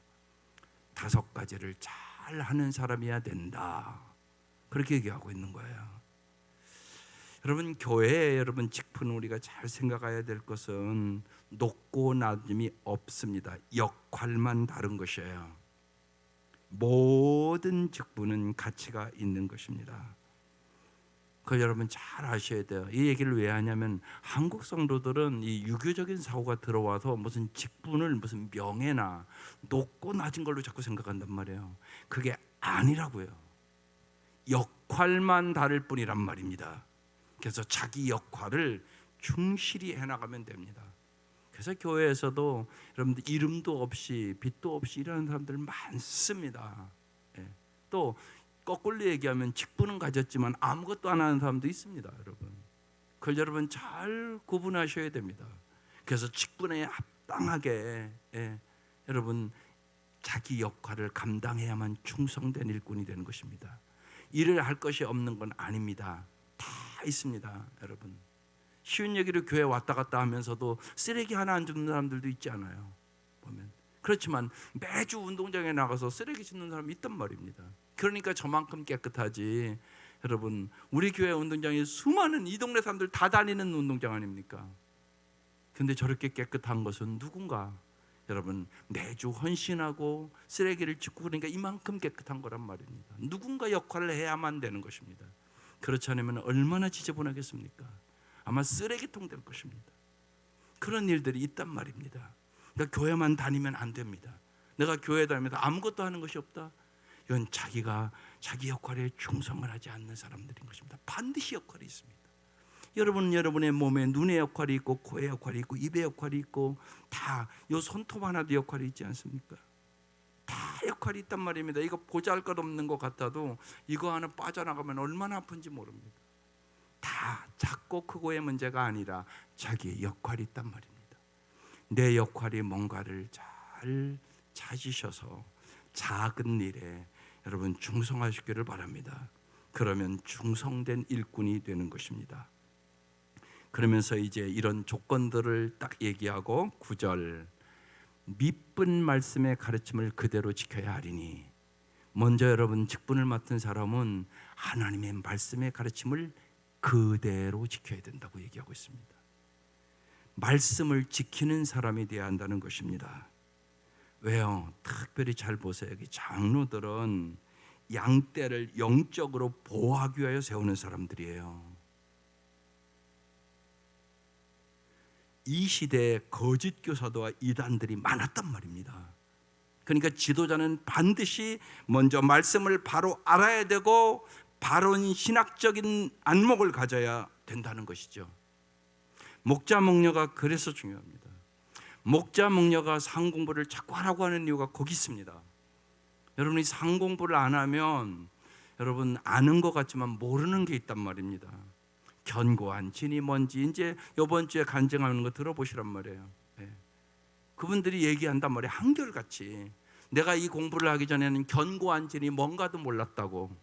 5가지를 잘 하는 사람이어야 된다. 그렇게 얘기하고 있는 거예요. 여러분, 교회에 여러분 직분은 우리가 잘 생각해야 될 것은 높고 낮음이 없습니다. 역할만 다른 것이에요. 모든 직분은 가치가 있는 것입니다. 그걸 여러분 잘 아셔야 돼요. 이 얘기를 왜 하냐면 한국 성도들은 이 유교적인 사고가 들어와서 무슨 직분을 무슨 명예나 높고 낮은 걸로 자꾸 생각한단 말이에요. 그게 아니라고요. 역할만 다를 뿐이란 말입니다. 그래서 자기 역할을 충실히 해나가면 됩니다. 그래서 교회에서도 여러분들 이름도 없이 빛도 없이 일하는 사람들 많습니다. 또 거꾸로 얘기하면 직분은 가졌지만 아무것도 안 하는 사람도 있습니다. 여러분, 그걸 여러분 잘 구분하셔야 됩니다. 그래서 직분에 합당하게 여러분 자기 역할을 감당해야만 충성된 일꾼이 되는 것입니다. 일을 할 것이 없는 건 아닙니다. 다 있습니다. 여러분, 쉬운 얘기로 교회 왔다 갔다 하면서도 쓰레기 하나 안 줍는 사람들도 있지 않아요? 보면 그렇지만 매주 운동장에 나가서 쓰레기 줍는 사람이 있단 말입니다. 그러니까 저만큼 깨끗하지. 여러분, 우리 교회 운동장에 수많은 이 동네 사람들 다 다니는 운동장 아닙니까? 근데 저렇게 깨끗한 것은 누군가 여러분 매주 헌신하고 쓰레기를 줍고, 그러니까 이만큼 깨끗한 거란 말입니다. 누군가 역할을 해야만 되는 것입니다. 그렇지 않으면 얼마나 지저분하겠습니까? 아마 쓰레기통 될 것입니다. 그런 일들이 있단 말입니다. 그러니까 교회만 다니면 안 됩니다. 내가 교회 다니면서 아무것도 하는 것이 없다? 이건 자기가 자기 역할에 충성을 하지 않는 사람들인 것입니다. 반드시 역할이 있습니다. 여러분은 여러분의 몸에 눈의 역할이 있고, 코의 역할이 있고, 입의 역할이 있고, 다 이 손톱 하나도 역할이 있지 않습니까? 다 역할이 있단 말입니다. 이거 보잘것없는 것 같아도 이거 하나 빠져나가면 얼마나 아픈지 모릅니다. 다 작고 크고의 문제가 아니라 자기의 역할이 있단 말입니다. 내 역할이 뭔가를 잘 찾으셔서 작은 일에 여러분 충성하시기를 바랍니다. 그러면 충성된 일꾼이 되는 것입니다. 그러면서 이제 이런 조건들을 딱 얘기하고 9절, 미쁜 말씀의 가르침을 그대로 지켜야 하리니. 먼저 여러분 직분을 맡은 사람은 하나님의 말씀의 가르침을 그대로 지켜야 된다고 얘기하고 있습니다. 말씀을 지키는 사람이 되어야 한다는 것입니다. 왜요? 특별히 잘 보세요. 여기 장로들은 양떼를 영적으로 보호하기 위하여 세우는 사람들이에요. 이 시대에 거짓 교사도와 이단들이 많았단 말입니다. 그러니까 지도자는 반드시 먼저 말씀을 바로 알아야 되고 바른 신학적인 안목을 가져야 된다는 것이죠. 목자 목녀가 그래서 중요합니다. 목자 목녀가 상공부를 자꾸 하라고 하는 이유가 거기 있습니다. 여러분이 상공부를 안 하면 여러분 아는 것 같지만 모르는 게 있단 말입니다. 견고한 진이 뭔지 이제 이번 주에 간증하는 거 들어보시란 말이에요. 그분들이 얘기한단 말이에요. 한결같이 내가 이 공부를 하기 전에는 견고한 진이 뭔가도 몰랐다고,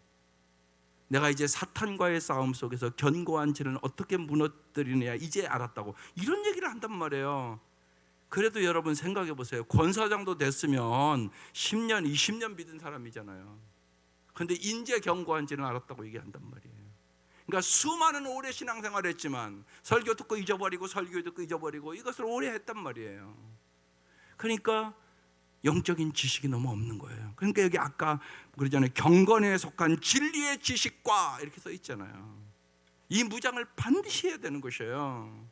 내가 이제 사탄과의 싸움 속에서 견고한 진을 어떻게 무너뜨리느냐 이제 알았다고, 이런 얘기를 한단 말이에요. 그래도 여러분 생각해 보세요. 권사장도 됐으면 10년 20년 믿은 사람이잖아요. 그런데 인제 견고한 진을 알았다고 얘기한단 말이에요. 그러니까 수많은 오래 신앙생활을 했지만 설교 듣고 잊어버리고 설교 듣고 잊어버리고 이것을 오래 했단 말이에요. 그러니까 영적인 지식이 너무 없는 거예요. 그러니까 여기 아까 그러잖아요. 경건에 속한 진리의 지식과 이렇게 써 있잖아요. 이 무장을 반드시 해야 되는 것이에요.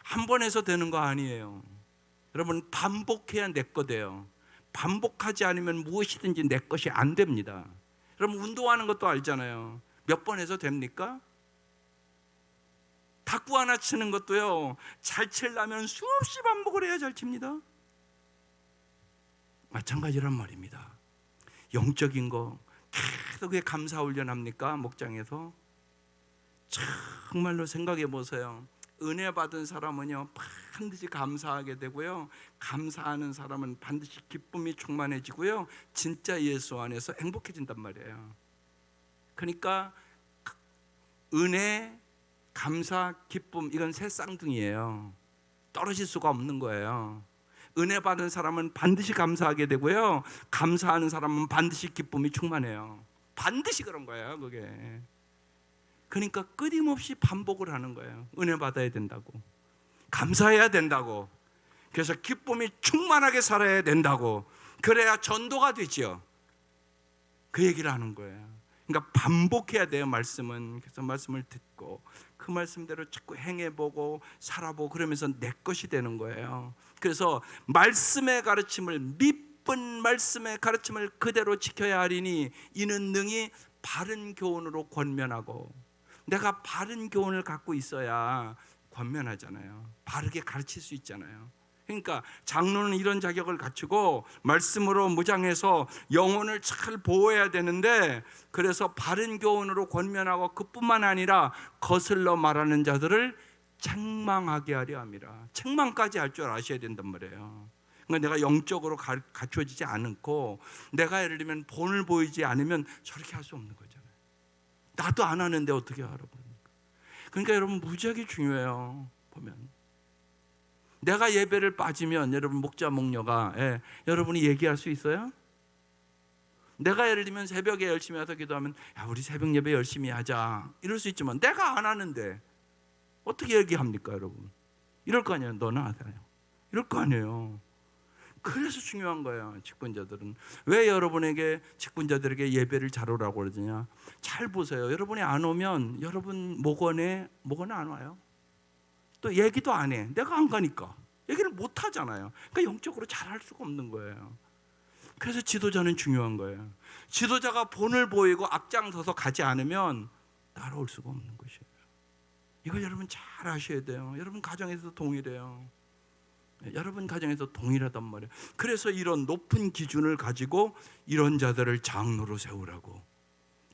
한 번 해서 되는 거 아니에요. 여러분, 반복해야 내 거 돼요. 반복하지 않으면 무엇이든지 내 것이 안 됩니다. 여러분, 운동하는 것도 알잖아요. 몇 번 해서 됩니까? 탁구 하나 치는 것도요, 잘 치려면 수없이 반복을 해야 잘 칩니다. 마찬가지란 말입니다. 영적인 거 계속 왜 감사 훈련합니까? 목장에서 정말로 생각해 보세요. 은혜 받은 사람은요 반드시 감사하게 되고요, 감사하는 사람은 반드시 기쁨이 충만해지고요, 진짜 예수 안에서 행복해진단 말이에요. 그러니까 은혜, 감사, 기쁨, 이건 새 쌍둥이에요. 떨어질 수가 없는 거예요. 은혜 받은 사람은 반드시 감사하게 되고요, 감사하는 사람은 반드시 기쁨이 충만해요. 반드시 그런 거예요, 그게. 그러니까 끊임없이 반복을 하는 거예요. 은혜 받아야 된다고, 감사해야 된다고, 그래서 기쁨이 충만하게 살아야 된다고, 그래야 전도가 되죠. 그 얘기를 하는 거예요. 그러니까 반복해야 돼요, 말씀은. 그래서 말씀을 듣고 그 말씀대로 자꾸 행해보고 살아보고 그러면서 내 것이 되는 거예요. 그래서 말씀의 가르침을, 믿은 말씀의 가르침을 그대로 지켜야 하리니 이는 능히 바른 교훈으로 권면하고. 내가 바른 교훈을 갖고 있어야 권면하잖아요. 바르게 가르칠 수 있잖아요. 그러니까 장로는 이런 자격을 갖추고 말씀으로 무장해서 영혼을 잘 보호해야 되는데, 그래서 바른 교훈으로 권면하고 그뿐만 아니라 거슬러 말하는 자들을 책망하게 하려 함이라. 책망까지 할 줄 아셔야 된단 말이에요. 그러니까 내가 영적으로 갖춰지지 않고 내가 예를 들면 본을 보이지 않으면 저렇게 할 수 없는 거잖아요. 나도 안 하는데 어떻게 알아봅니까? 그러니까 여러분, 무지하게 중요해요. 보면 내가 예배를 빠지면 여러분, 목자 목녀가 여러분이 얘기할 수 있어요? 내가 예를 들면 새벽에 열심히 와서 기도하면 야, 우리 새벽 예배 열심히 하자 이럴 수 있지만 내가 안 하는데 어떻게 얘기합니까 여러분? 이럴 거 아니에요. 너는 하세요. 이럴 거 아니에요. 그래서 중요한 거예요. 직분자들은 왜 여러분에게, 직분자들에게 예배를 잘 오라고 그러느냐? 잘 보세요. 여러분이 안 오면 여러분 목원에 안 와요. 또 얘기도 안 해. 내가 안 가니까 얘기를 못 하잖아요. 그러니까 영적으로 잘할 수가 없는 거예요. 그래서 지도자는 중요한 거예요. 지도자가 본을 보이고 앞장서서 가지 않으면 따라올 수가 없는 것이에요. 이걸 여러분 잘 아셔야 돼요. 여러분 가정에서 동일해요. 여러분 가정에서 동일하단 말이에요. 그래서 이런 높은 기준을 가지고 이런 자들을 장로로 세우라고.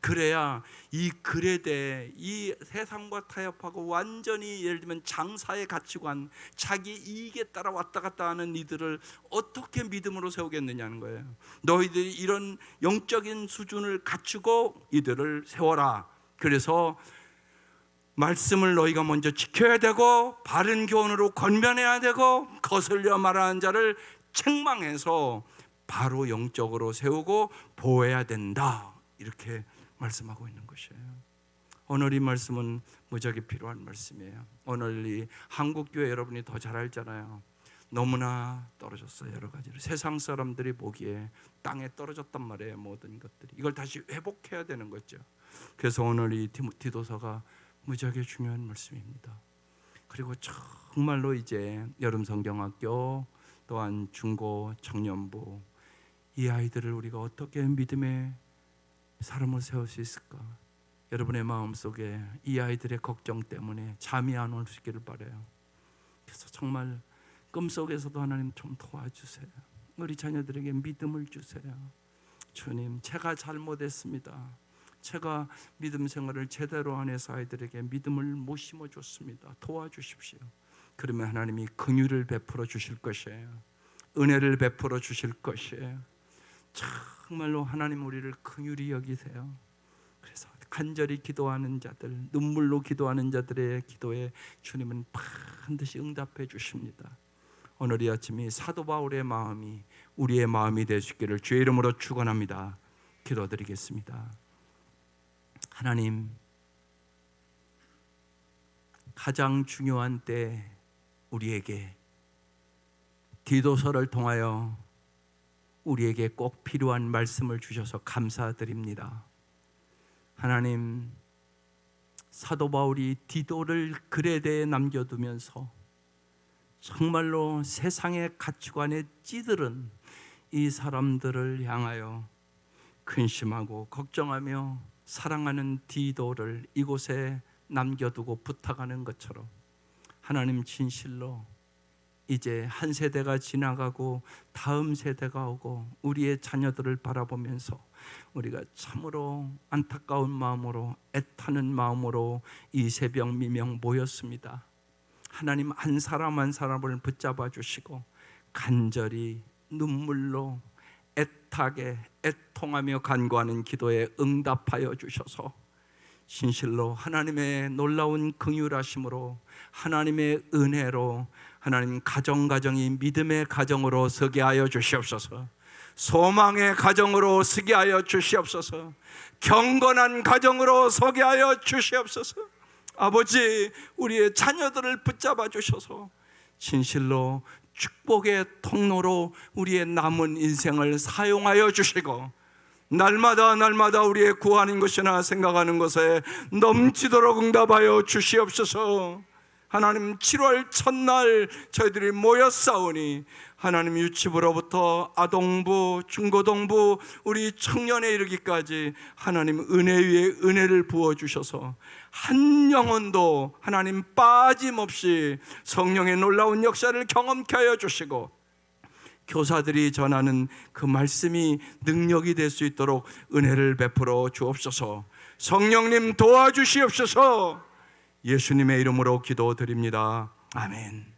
그래야 이 그레대, 이 세상과 타협하고 완전히 예를 들면 장사의 가치관, 자기 이익에 따라 왔다 갔다 하는 이들을 어떻게 믿음으로 세우겠느냐는 거예요. 너희들이 이런 영적인 수준을 갖추고 이들을 세워라. 그래서 말씀을 너희가 먼저 지켜야 되고 바른 교훈으로 권면해야 되고 거슬려 말하는 자를 책망해서 바로 영적으로 세우고 보호해야 된다. 이렇게 말씀하고 있는 것이에요. 오늘 이 말씀은 무지하게 필요한 말씀이에요. 오늘 이 한국교회 여러분이 더 잘 알잖아요. 너무나 떨어졌어요. 여러 가지로 세상 사람들이 보기에 땅에 떨어졌단 말이에요. 모든 것들이. 이걸 다시 회복해야 되는 거죠. 그래서 오늘 이 디도서가 무지하게 중요한 말씀입니다. 그리고 정말로 이제 여름 성경학교 또한 중고 청년부, 이 아이들을 우리가 어떻게 믿음의 사람을 세울 수 있을까? 여러분의 마음속에 이 아이들의 걱정 때문에 잠이 안 올 수 있기를 바라요. 그래서 정말 꿈속에서도 하나님 좀 도와주세요. 우리 자녀들에게 믿음을 주세요. 주님, 제가 잘못했습니다. 제가 믿음 생활을 제대로 안 해서 아이들에게 믿음을 못 심어줬습니다. 도와주십시오. 그러면 하나님이 긍휼을 베풀어 주실 것이에요. 은혜를 베풀어 주실 것이에요. 정말로 하나님 우리를 긍휼히 여기세요. 그래서 간절히 기도하는 자들, 눈물로 기도하는 자들의 기도에 주님은 반드시 응답해 주십니다. 오늘 이 아침이 사도 바울의 마음이 우리의 마음이 되시기를 주의 이름으로 축원합니다. 기도드리겠습니다. 하나님, 가장 중요한 때 우리에게 디도서를 통하여 우리에게 꼭 필요한 말씀을 주셔서 감사드립니다. 하나님, 사도 바울이 디도를 그레데에 남겨두면서 정말로 세상의 가치관에 찌들은 이 사람들을 향하여 근심하고 걱정하며 사랑하는 디도를 이곳에 남겨두고 부탁하는 것처럼 하나님, 진실로 이제 한 세대가 지나가고 다음 세대가 오고 우리의 자녀들을 바라보면서 우리가 참으로 안타까운 마음으로, 애타는 마음으로 이 새벽 미명 모였습니다. 하나님, 한 사람 한 사람을 붙잡아 주시고 간절히 눈물로 애타게 애통하며 간구하는 기도에 응답하여 주셔서 진실로 하나님의 놀라운 긍휼하심으로, 하나님의 은혜로 하나님 가정이 믿음의 가정으로 서게 하여 주시옵소서. 소망의 가정으로 서게 하여 주시옵소서. 경건한 가정으로 서게 하여 주시옵소서. 아버지, 우리의 자녀들을 붙잡아 주셔서 진실로 축복의 통로로 우리의 남은 인생을 사용하여 주시고, 날마다 우리의 구하는 것이나 생각하는 것에 넘치도록 응답하여 주시옵소서. 하나님, 7월 첫날 저희들이 모였사오니 하나님, 유치부로부터 아동부, 중고등부, 우리 청년에 이르기까지 하나님 은혜 위에 은혜를 부어주셔서 한 영혼도 하나님 빠짐없이 성령의 놀라운 역사를 경험케 하여 주시고, 교사들이 전하는 그 말씀이 능력이 될 수 있도록 은혜를 베풀어 주옵소서. 성령님 도와주시옵소서. 예수님의 이름으로 기도드립니다. 아멘.